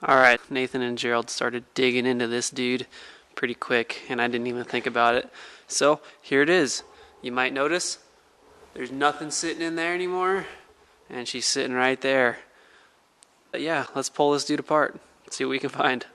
Alright, Nathan and Gerald started digging into this dude pretty quick, and I didn't even think about it. So, here it is. You might notice there's nothing sitting in there anymore, and she's sitting right there. But yeah, let's pull this dude apart, see what we can find.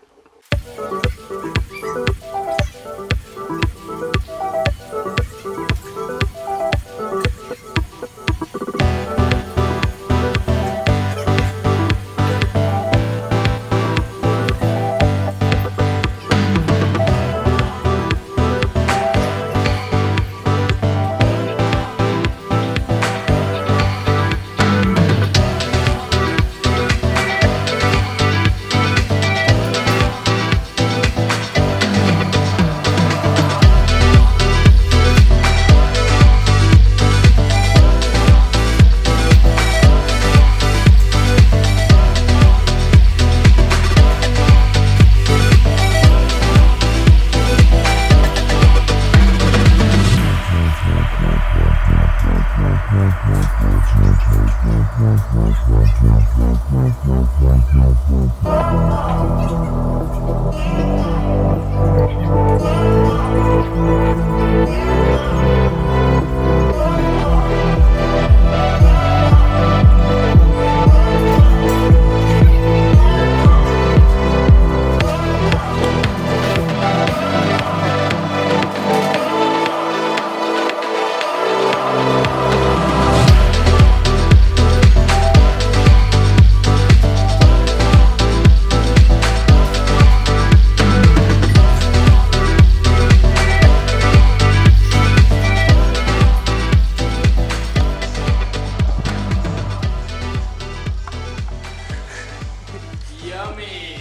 Yummy!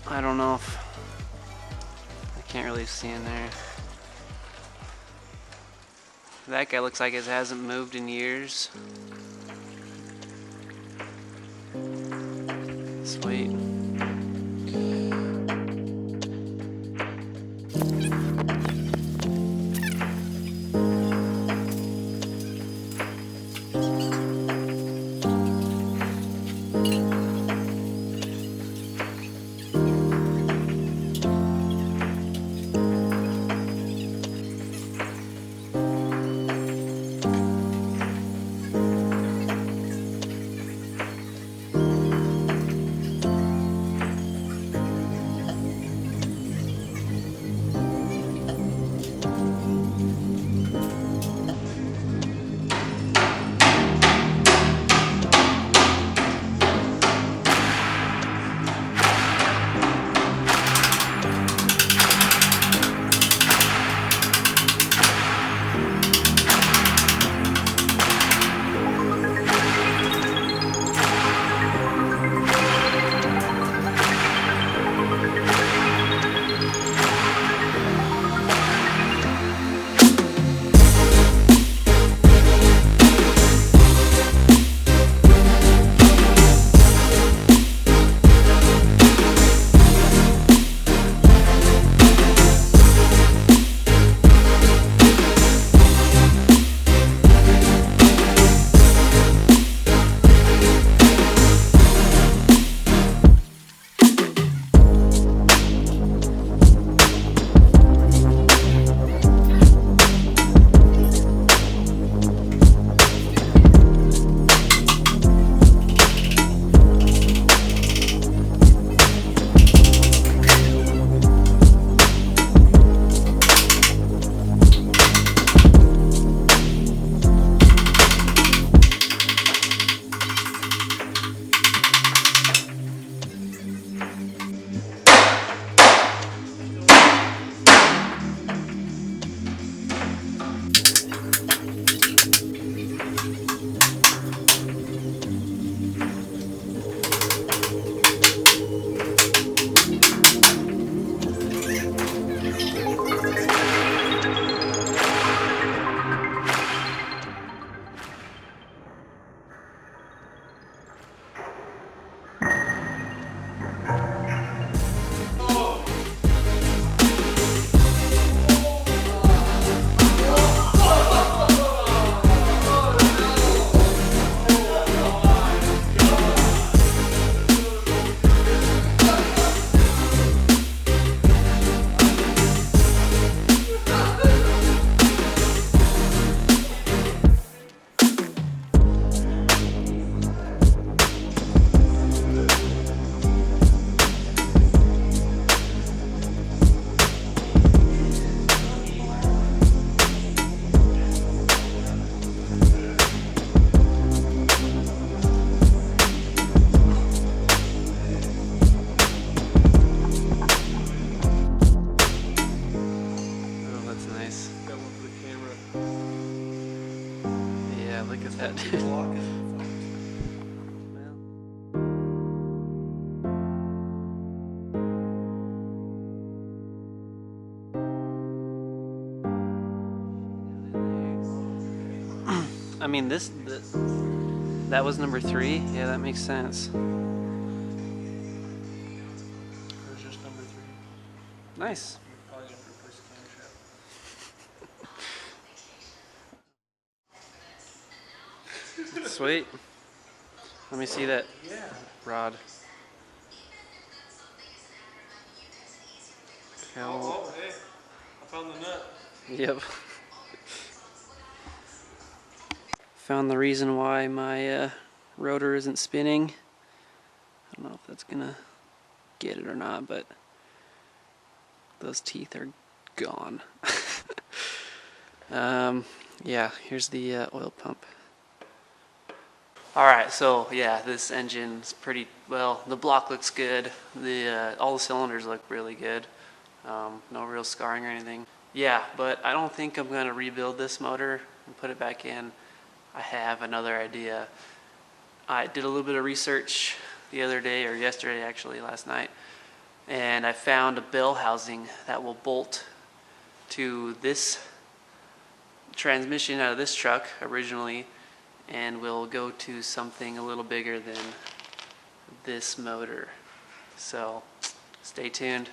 I don't know if I can't really see in there. That guy looks like it hasn't moved in years. Sweet. Yeah, look at that. I mean, that was number 3. Yeah, that makes sense. Or just number 3. Nice. You're probably gonna replace the camshaft. Sweet. Let me see that Yeah. rod. Oh, hey. I found the nut. Yep. Found the reason why my rotor isn't spinning. I don't know if that's gonna get it or not, but those teeth are gone. Yeah, here's the oil pump. Alright, so yeah, this engine's pretty, well, the block looks good. All the cylinders look really good. No real scarring or anything. Yeah, but I don't think I'm going to rebuild this motor and put it back in. I have another idea. I did a little bit of research the other day, or yesterday actually, last night, and I found a bell housing that will bolt to this transmission out of this truck originally, and will go to something a little bigger than this motor. So stay tuned.